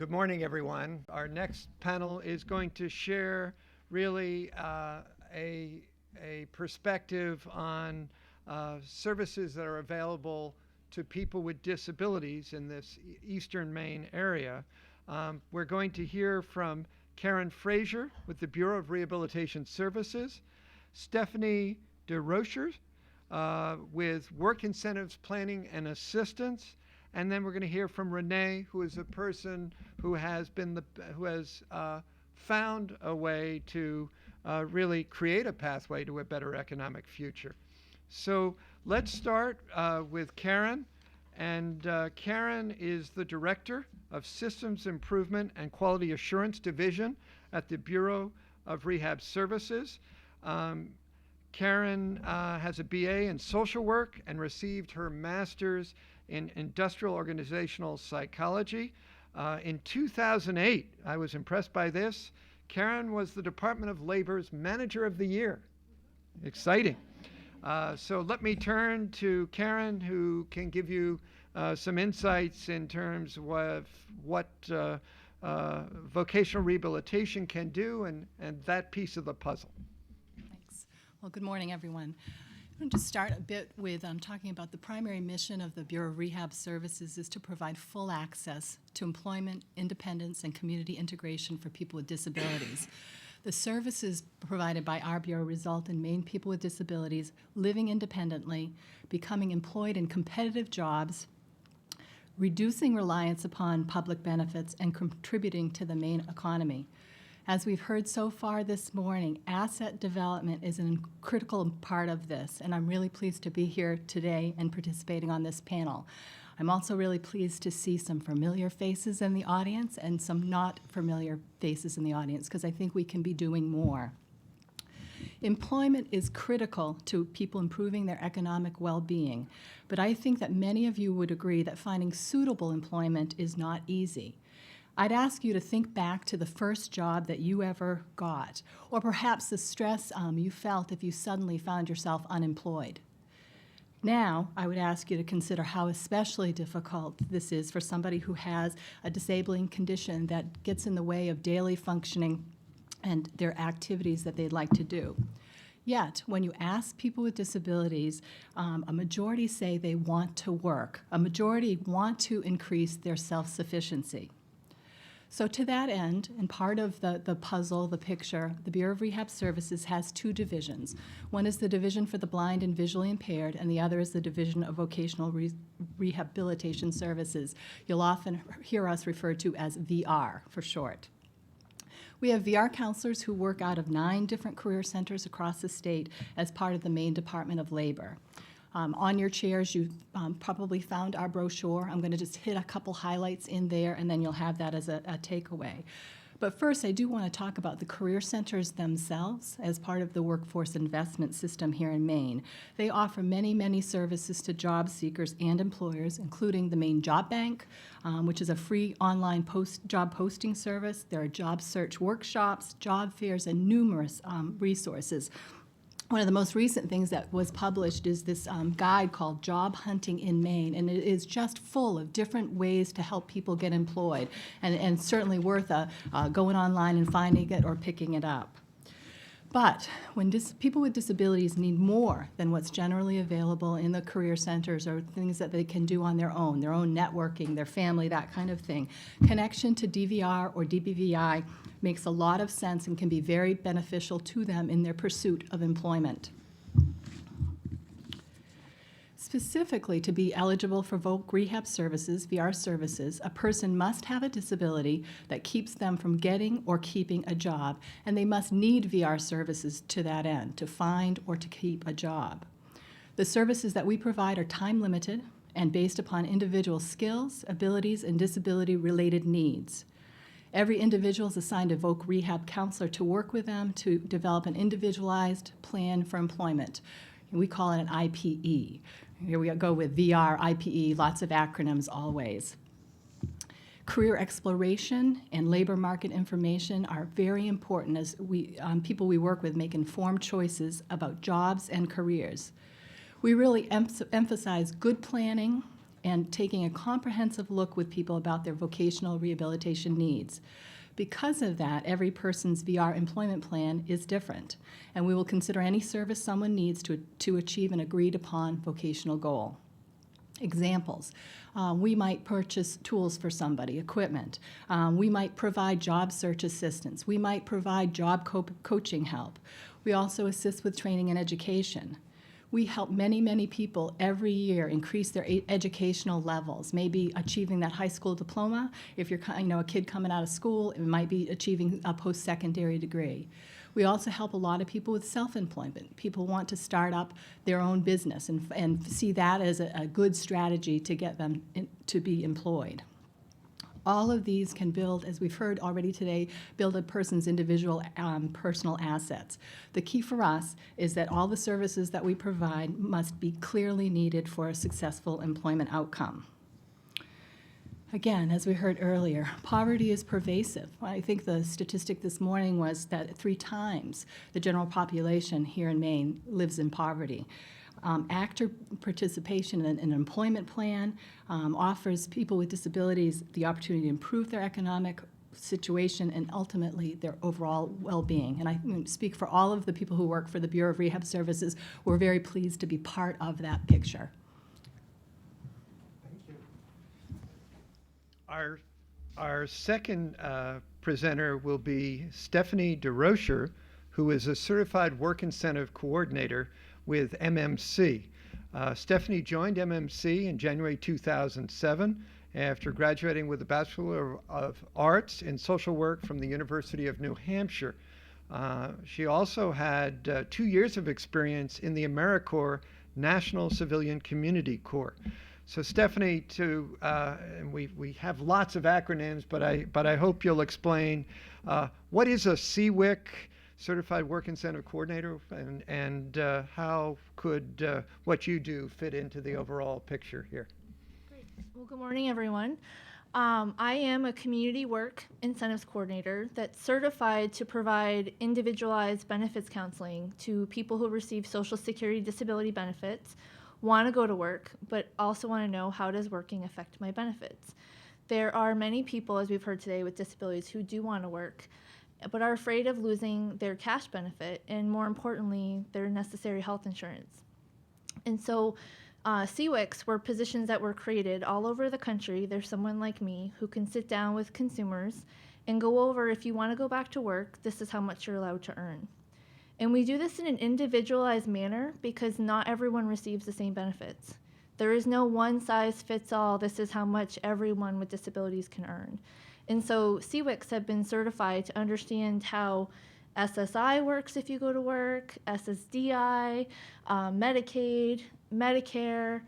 Good morning, everyone. Our next panel is going to share really a perspective on services that are available to people with disabilities in this eastern Maine area. We're going to hear from Karen Frazier with the Bureau of Rehabilitation Services, Stephanie DeRocher with Work Incentives Planning and Assistance, and then we're going to hear from Renee, who is a person who has found a way to really create a pathway to a better economic future. So let's start with Karen. And Karen is the Director of Systems Improvement and Quality Assurance Division at the Bureau of Rehab Services. Karen has a BA in social work and received her master's in industrial organizational psychology. In 2008, I was impressed by this. Karen was the Department of Labor's Manager of the Year. Exciting. So let me turn to Karen, who can give you some insights in terms of what vocational rehabilitation can do and that piece of the puzzle. Thanks. Well, good morning, everyone. I'm going to start a bit with talking about the primary mission of the Bureau of Rehab Services is to provide full access to employment, independence, and community integration for people with disabilities. The services provided by our Bureau result in Maine people with disabilities living independently, becoming employed in competitive jobs, reducing reliance upon public benefits, and contributing to the Maine economy. As we've heard so far this morning, asset development is a critical part of this, and I'm really pleased to be here today and participating on this panel. I'm also really pleased to see some familiar faces in the audience and some not familiar faces in the audience, because I think we can be doing more. Employment is critical to people improving their economic well-being, but I think that many of you would agree that finding suitable employment is not easy. I'd ask you to think back to the first job that you ever got, or perhaps the stress you felt if you suddenly found yourself unemployed. Now, I would ask you to consider how especially difficult this is for somebody who has a disabling condition that gets in the way of daily functioning and their activities that they'd like to do. Yet, when you ask people with disabilities, a majority say they want to work. A majority want to increase their self-sufficiency. So to that end, and part of the puzzle, the picture, the Bureau of Rehab Services has two divisions. One is the Division for the Blind and Visually Impaired, and the other is the Division of Vocational Rehabilitation Services. You'll often hear us referred to as VR for short. We have VR counselors who work out of 9 different career centers across the state as part of the Maine Department of Labor. On your chairs, you've probably found our brochure. I'm going to just hit a couple highlights in there, and then you'll have that as a takeaway. But first, I do want to talk about the career centers themselves as part of the workforce investment system here in Maine. They offer many, many services to job seekers and employers, including the Maine Job Bank, which is a free online job posting service. There are job search workshops, job fairs, and numerous resources. One of the most recent things that was published is this guide called Job Hunting in Maine, and it is just full of different ways to help people get employed, and certainly worth going online and finding it or picking it up. But when people with disabilities need more than what's generally available in the career centers or things that they can do on their own networking, their family, that kind of thing, connection to DVR or DBVI makes a lot of sense and can be very beneficial to them in their pursuit of employment. Specifically, to be eligible for voc rehab services, VR services, a person must have a disability that keeps them from getting or keeping a job, and they must need VR services to that end, to find or to keep a job. The services that we provide are time limited and based upon individual skills, abilities, and disability-related needs. Every individual is assigned a voc rehab counselor to work with them to develop an individualized plan for employment. We call it an IPE. Here we go with VR, IPE, lots of acronyms always. Career exploration and labor market information are very important as people we work with make informed choices about jobs and careers. We really emphasize good planning, and taking a comprehensive look with people about their vocational rehabilitation needs. Because of that, every person's VR employment plan is different, and we will consider any service someone needs to achieve an agreed-upon vocational goal. Examples. We might purchase tools for somebody, equipment. We might provide job search assistance. We might provide job coaching help. We also assist with training and education. We help many, many people every year increase their educational levels, maybe achieving that high school diploma. If you're a kid coming out of school, it might be achieving a post-secondary degree. We also help a lot of people with self-employment. People want to start up their own business and see that as a good strategy to get them to be employed. All of these can build, as we've heard already today, build a person's individual personal assets. The key for us is that all the services that we provide must be clearly needed for a successful employment outcome. Again, as we heard earlier, poverty is pervasive. I think the statistic this morning was that 3 times the general population here in Maine lives in poverty. Active participation in an employment plan offers people with disabilities the opportunity to improve their economic situation and ultimately their overall well-being. And I speak for all of the people who work for the Bureau of Rehab Services. We're very pleased to be part of that picture. Thank you. Our second presenter will be Stephanie DeRocher, who is a Certified Work Incentive Coordinator with MMC. Stephanie joined MMC in January 2007 after graduating with a Bachelor of Arts in Social Work from the University of New Hampshire. She also had 2 years of experience in the AmeriCorps National Civilian Community Corps. So Stephanie, and we have lots of acronyms, but I hope you'll explain what is a CWIC, Certified Work Incentive Coordinator, and how could what you do fit into the overall picture here? Great. Well, good morning, everyone. I am a community work incentives coordinator that's certified to provide individualized benefits counseling to people who receive Social Security disability benefits, want to go to work, but also want to know how does working affect my benefits. There are many people, as we've heard today, with disabilities who do want to work, but are afraid of losing their cash benefit and, more importantly, their necessary health insurance. And so CWICs were positions that were created all over the country. There's someone like me who can sit down with consumers and go over, if you want to go back to work, this is how much you're allowed to earn. And we do this in an individualized manner because not everyone receives the same benefits. There is no one size fits all, this is how much everyone with disabilities can earn. And so CWICs have been certified to understand how SSI works if you go to work, SSDI, Medicaid, Medicare,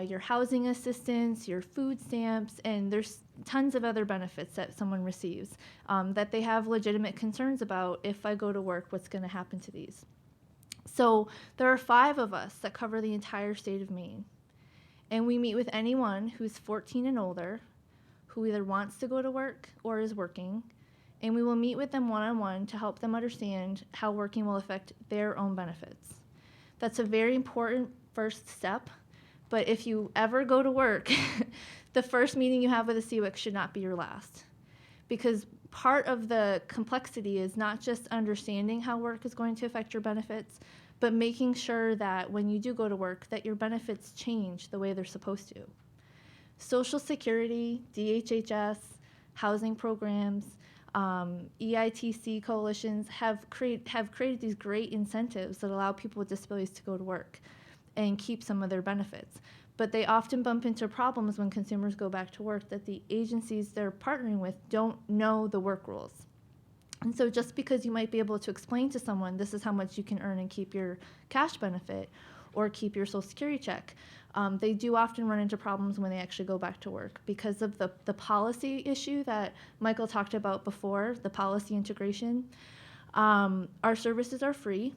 your housing assistance, your food stamps, and there's tons of other benefits that someone receives that they have legitimate concerns about. If I go to work, what's going to happen to these? So there are 5 of us that cover the entire state of Maine. And we meet with anyone who's 14 and older, who either wants to go to work or is working, and we will meet with them one-on-one to help them understand how working will affect their own benefits. That's a very important first step, but if you ever go to work, the first meeting you have with a CWIC should not be your last, because part of the complexity is not just understanding how work is going to affect your benefits, but making sure that when you do go to work, that your benefits change the way they're supposed to. Social Security, DHHS, housing programs, EITC coalitions have created these great incentives that allow people with disabilities to go to work and keep some of their benefits. But they often bump into problems when consumers go back to work that the agencies they're partnering with don't know the work rules. And so just because you might be able to explain to someone this is how much you can earn and keep your cash benefit or keep your Social Security check, they do often run into problems when they actually go back to work because of the policy issue that Michael talked about before, the policy integration. Our services are free,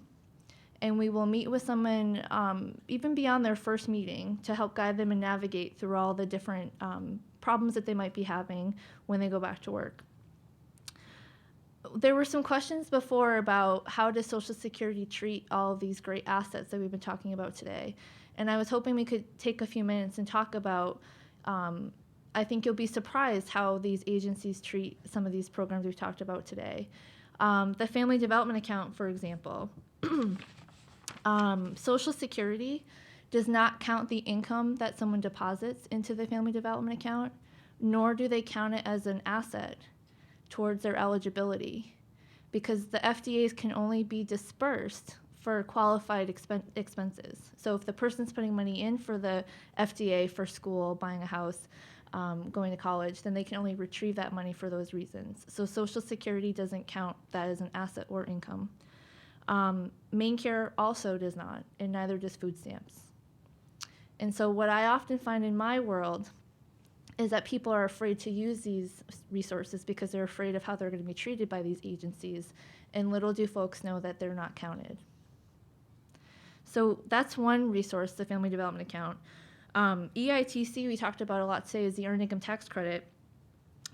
and we will meet with someone even beyond their first meeting to help guide them and navigate through all the different problems that they might be having when they go back to work. There were some questions before about how does Social Security treat all of these great assets that we've been talking about today. And I was hoping we could take a few minutes and talk about, I think you'll be surprised how these agencies treat some of these programs we've talked about today. The Family Development Account, for example. Social Security does not count the income that someone deposits into the Family Development Account, nor do they count it as an asset towards their eligibility, because the FDAs can only be dispersed for qualified expenses. So if the person's putting money in for the FDA for school, buying a house, going to college, then they can only retrieve that money for those reasons. So Social Security doesn't count that as an asset or income. MaineCare also does not, and neither does food stamps. And so what I often find in my world is that people are afraid to use these resources because they're afraid of how they're going to be treated by these agencies, and little do folks know that they're not counted. So that's one resource, the Family Development Account. EITC, we talked about a lot today, is the Earned Income Tax Credit.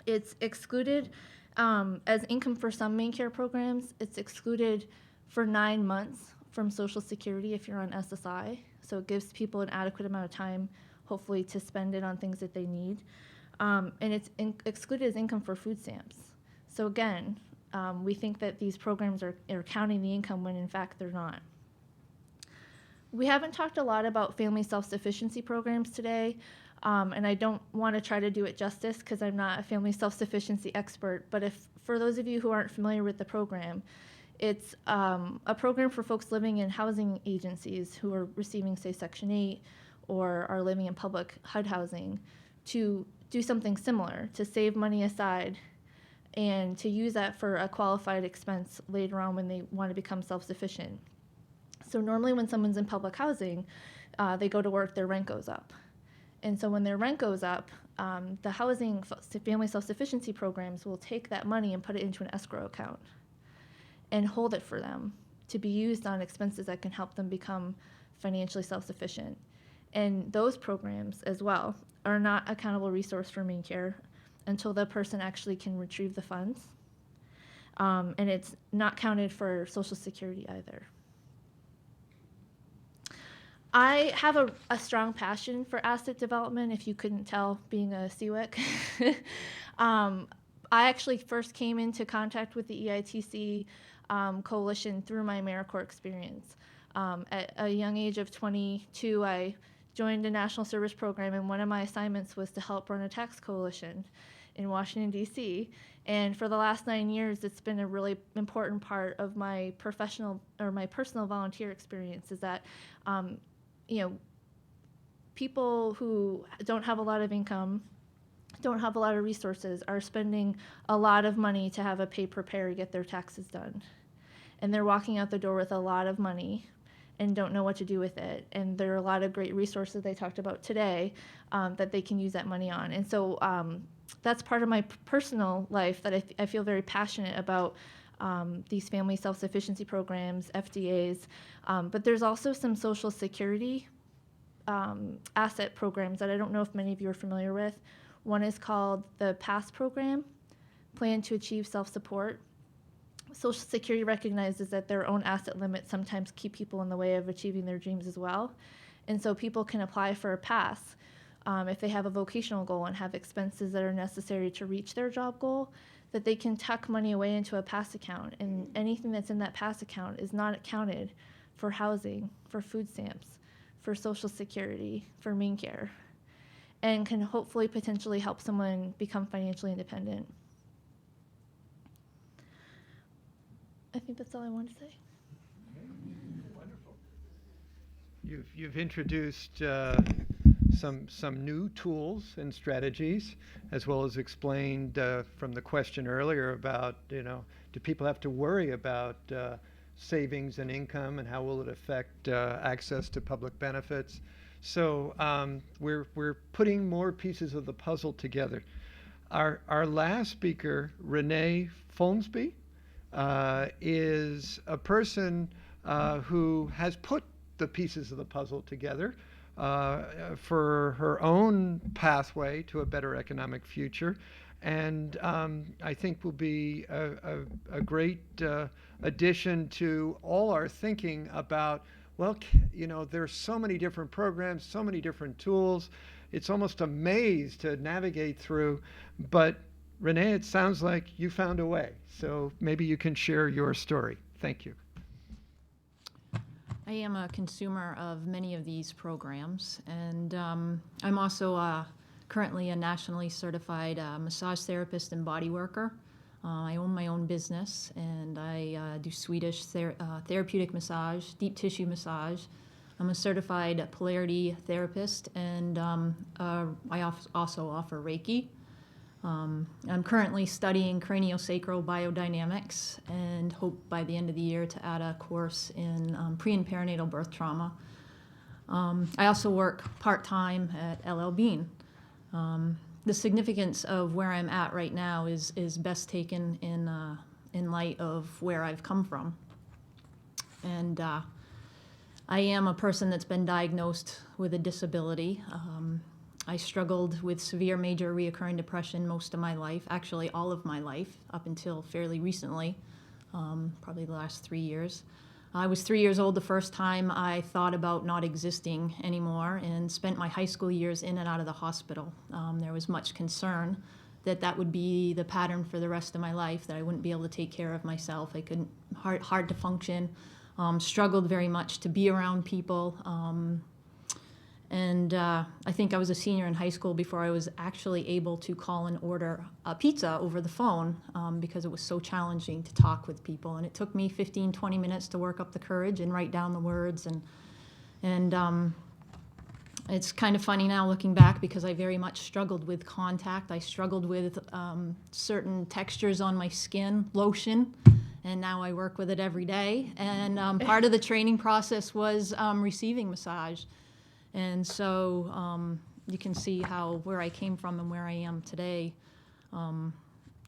It's excluded as income for some MaineCare programs. It's excluded for 9 months from Social Security if you're on SSI. So it gives people an adequate amount of time, hopefully, to spend it on things that they need. And it's excluded as income for food stamps. So again, we think that these programs are counting the income when in fact they're not. We haven't talked a lot about family self-sufficiency programs today, and I don't want to try to do it justice because I'm not a family self-sufficiency expert, but if for those of you who aren't familiar with the program, it's a program for folks living in housing agencies who are receiving, say, Section 8 or are living in public HUD housing to do something similar, to save money aside and to use that for a qualified expense later on when they want to become self-sufficient. So normally when someone's in public housing, they go to work, their rent goes up. And so when their rent goes up, the housing family self-sufficiency programs will take that money and put it into an escrow account and hold it for them to be used on expenses that can help them become financially self-sufficient. And those programs as well are not a countable resource for MaineCare until the person actually can retrieve the funds. And it's not counted for Social Security either. I have a strong passion for asset development, if you couldn't tell, being a CWIC. I actually first came into contact with the EITC coalition through my AmeriCorps experience. At a young age of 22, I joined a national service program, and one of my assignments was to help run a tax coalition in Washington, D.C. And for the last 9 years, it's been a really important part of my professional or my personal volunteer experience, is that people who don't have a lot of income, don't have a lot of resources, are spending a lot of money to have a pay prepare to get their taxes done. And they're walking out the door with a lot of money and don't know what to do with it. And there are a lot of great resources they talked about today that they can use that money on. And so that's part of my personal life that I feel very passionate about. These family self-sufficiency programs, FDAs, but there's also some Social Security asset programs that I don't know if many of you are familiar with. One is called the PASS program, Plan to Achieve Self-Support. Social Security recognizes that their own asset limits sometimes keep people in the way of achieving their dreams as well. And so people can apply for a PASS if they have a vocational goal and have expenses that are necessary to reach their job goal, that they can tuck money away into a PASS account, and anything that's in that PASS account is not accounted for housing, for food stamps, for Social Security, for MaineCare, and can hopefully potentially help someone become financially independent. I think that's all I want to say. Wonderful. You've introduced some new tools and strategies, as well as explained from the question earlier about, do people have to worry about savings and income, and how will it affect access to public benefits? So we're putting more pieces of the puzzle together. Our last speaker, Renee Folmsby, is a person who has put the pieces of the puzzle together for her own pathway to a better economic future, and I think will be a great addition to all our thinking about well, there's so many different programs, so many different tools. It's almost a maze to navigate through. But Renee, it sounds like you found a way. So maybe you can share your story. Thank you. I am a consumer of many of these programs, and I'm also currently a nationally certified massage therapist and body worker. I own my own business, and I do Swedish therapeutic massage, deep tissue massage. I'm a certified polarity therapist, and I also offer Reiki. I'm currently studying craniosacral biodynamics and hope by the end of the year to add a course in pre and perinatal birth trauma. I also work part-time at LL Bean. The significance of where I'm at right now is best taken in light of where I've come from. And I am a person that's been diagnosed with a disability. I struggled with severe major reoccurring depression most of my life, actually all of my life, up until fairly recently, probably the last 3 years. I was 3 years old the first time I thought about not existing anymore and spent my high school years in and out of the hospital. There was much concern that that would be the pattern for the rest of my life, that I wouldn't be able to take care of myself. I couldn't, hard to function, struggled very much to be around people. And I think I was a senior in high school before I was actually able to call and order a pizza over the phone because it was so challenging to talk with people. And it took me 15, 20 minutes to work up the courage and write down the words. And it's kind of funny now looking back because I very much struggled with contact. I struggled with certain textures on my skin, lotion. And now I work with it every day. And part of the training process was receiving massage. And so you can see how where I came from and where I am today, it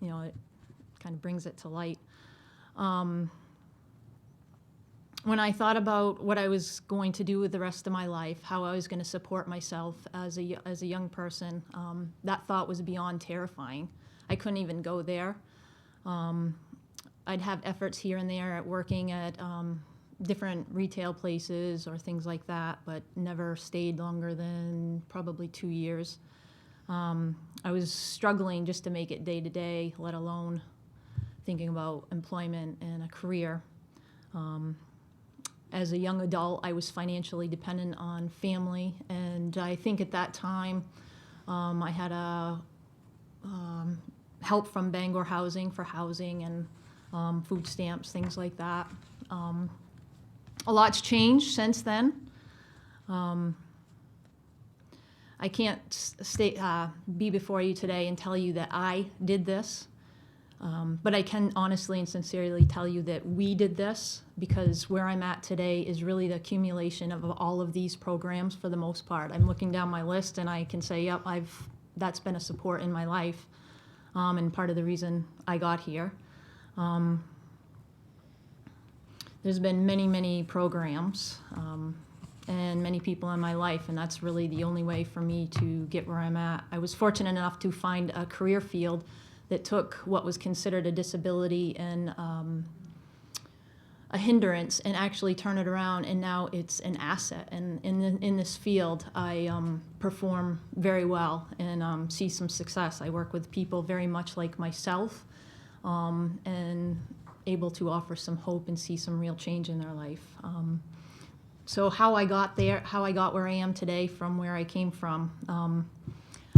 kind of brings it to light. When I thought about what I was going to do with the rest of my life, how I was going to support myself as a young person, that thought was beyond terrifying. I couldn't even go there. I'd have efforts here and there at working at different retail places or things like that, but never stayed longer than probably 2 years. I was struggling just to make it day to day, let alone thinking about employment and a career. As a young adult, I was financially dependent on family, and I think at that time I had help from Bangor Housing for housing and food stamps, things like that. A lot's changed since then. I can't be before you today and tell you that I did this, but I can honestly and sincerely tell you that we did this, because where I'm at today is really the accumulation of all of these programs for the most part. I'm looking down my list and I can say, yep, that's been a support in my life, and part of the reason I got here. There's been many, many programs and many people in my life, and that's really the only way for me to get where I'm at. I was fortunate enough to find a career field that took what was considered a disability and a hindrance and actually turn it around, and now it's an asset. And in this field, I perform very well and see some success. I work with people very much like myself, and able to offer some hope and see some real change in their life. So how I got there, how I got where I am today from where I came from.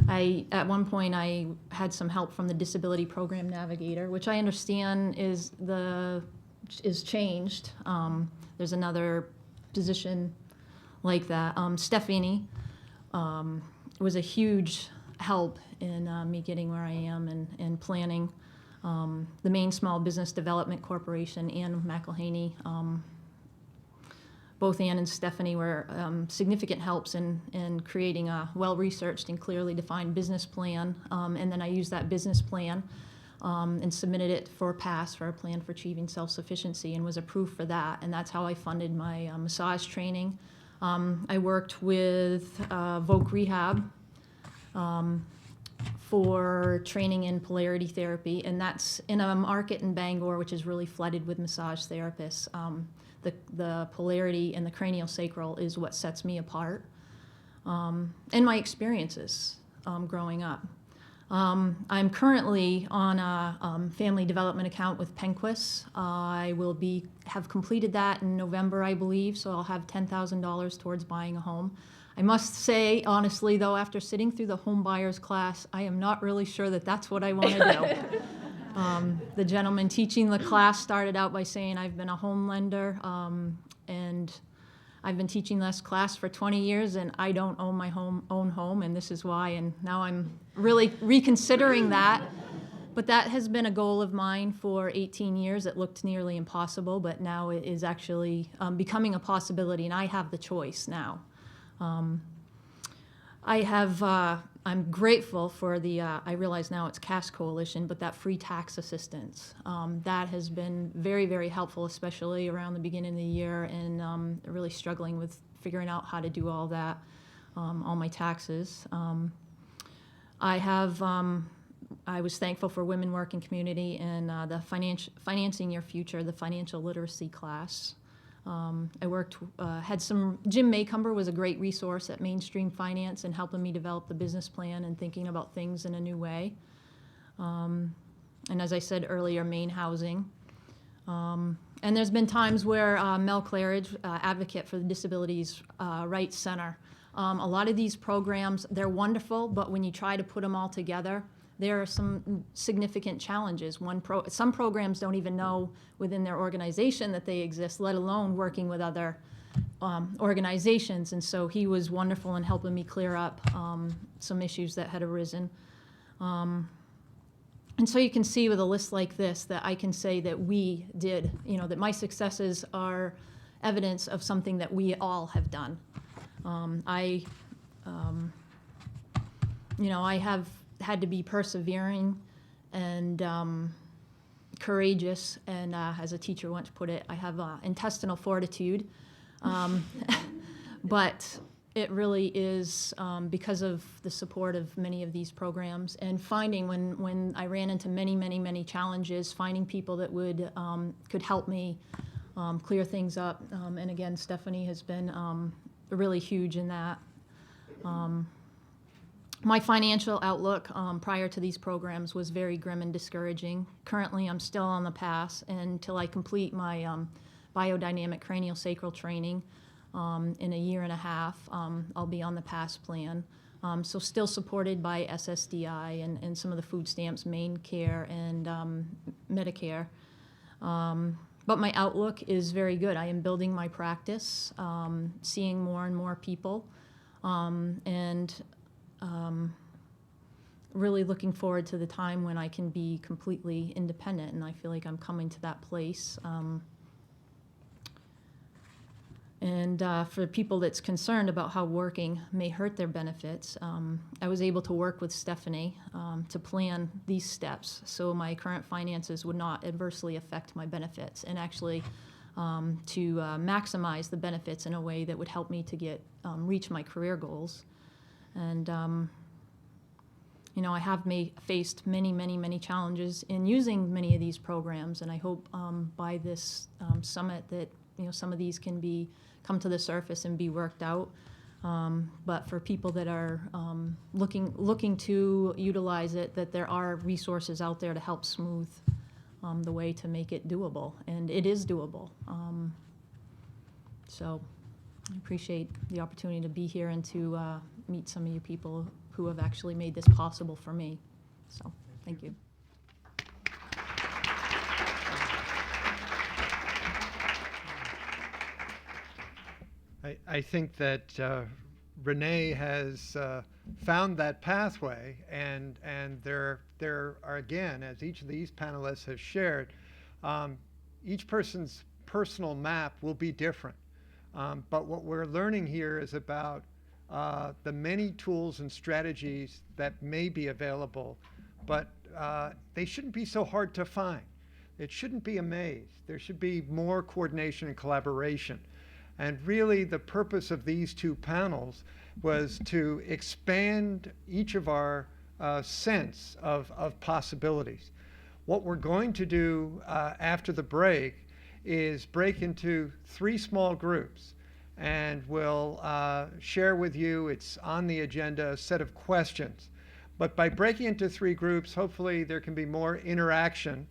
At one point I had some help from the Disability Program Navigator, which I understand is changed. There's another position like that. Stephanie was a huge help in me getting where I am and planning. The Maine Small Business Development Corporation, Ann McElhaney, both Ann and Stephanie were significant helps in creating a well-researched and clearly defined business plan. And then I used that business plan and submitted it for pass for a plan for achieving self-sufficiency and was approved for that. And that's how I funded my massage training. I worked with Voc Rehab for training in polarity therapy, and that's in a market in Bangor which is really flooded with massage therapists. the polarity in the craniosacral is what sets me apart, and my experiences growing up. I'm currently on a family development account with Penquis. I will have completed that in November, I believe, so I'll have $10,000 towards buying a home. I must say, honestly, though, after sitting through the home buyers class, I am not really sure that that's what I want to do. The gentleman teaching the class started out by saying, I've been a home lender, and I've been teaching this class for 20 years, and I don't own my own home, and this is why. And now I'm really reconsidering that. But that has been a goal of mine for 18 years. It looked nearly impossible, but now it is actually becoming a possibility, and I have the choice now. I'm grateful for the, I realize now it's CAS Coalition, but that free tax assistance. That has been very, very helpful, especially around the beginning of the year, and really struggling with figuring out how to do all that, all my taxes. I was thankful for Women Working Community and the Financing Your Future, the financial literacy class. Jim Maycumber was a great resource at Mainstream Finance in helping me develop the business plan and thinking about things in a new way. And as I said earlier, Maine Housing. And there's been times where Mel Claridge, advocate for the Disabilities Rights Center. A lot of these programs, they're wonderful, but when you try to put them all together, there are some significant challenges. Some programs don't even know within their organization that they exist, let alone working with other organizations. And so he was wonderful in helping me clear up some issues that had arisen. And so you can see with a list like this that I can say that we did, that my successes are evidence of something that we all have done. I have had to be persevering and courageous, and as a teacher once put it, I have intestinal fortitude. But it really is because of the support of many of these programs, and finding when I ran into many challenges, finding people that could help me clear things up. And again, Stephanie has been really huge in that. My financial outlook prior to these programs was very grim and discouraging. Currently, I'm still on the path until I complete my biodynamic craniosacral training in a year and a half. I'll be on the PASS plan. So still supported by SSDI and some of the food stamps, Maine Care and Medicare. But my outlook is very good. I am building my practice, seeing more and more people, and really looking forward to the time when I can be completely independent, and I feel like I'm coming to that place. And for people that's concerned about how working may hurt their benefits, I was able to work with Stephanie to plan these steps so my current finances would not adversely affect my benefits, and actually to maximize the benefits in a way that would help me to reach my career goals. And I have faced many challenges in using many of these programs, and I hope by this summit that some of these can come to the surface and be worked out. But for people that are looking to utilize it, that there are resources out there to help smooth the way to make it doable, and it is doable. So I appreciate the opportunity to be here and to meet some of you people who have actually made this possible for me. So thank you. I think that Renee has found that pathway, and there are, again, as each of these panelists has shared, each person's personal map will be different. But what we're learning here is about the many tools and strategies that may be available, but they shouldn't be so hard to find. It shouldn't be a maze. There should be more coordination and collaboration. And really the purpose of these two panels was to expand each of our sense of possibilities. What we're going to do after the break is break into 3 small groups, and we'll share with you, it's on the agenda, a set of questions. But by breaking into 3 groups, hopefully there can be more interaction.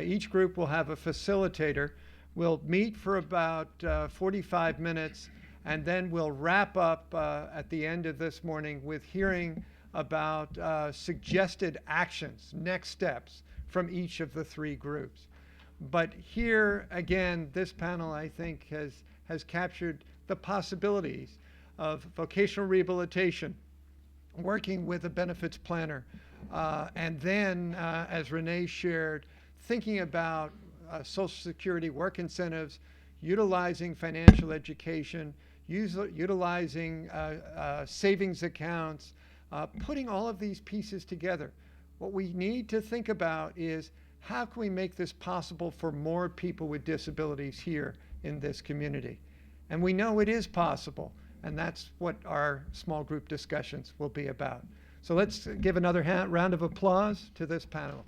Each group will have a facilitator. We'll meet for about 45 minutes, and then we'll wrap up at the end of this morning with hearing about suggested actions, next steps from each of the 3 groups. But here, again, this panel, I think, has captured the possibilities of vocational rehabilitation, working with a benefits planner, and then, as Renee shared, thinking about Social Security work incentives, utilizing financial education, utilizing savings accounts, putting all of these pieces together. What we need to think about is how can we make this possible for more people with disabilities here in this community? And we know it is possible, and that's what our small group discussions will be about. So let's give another round of applause to this panel.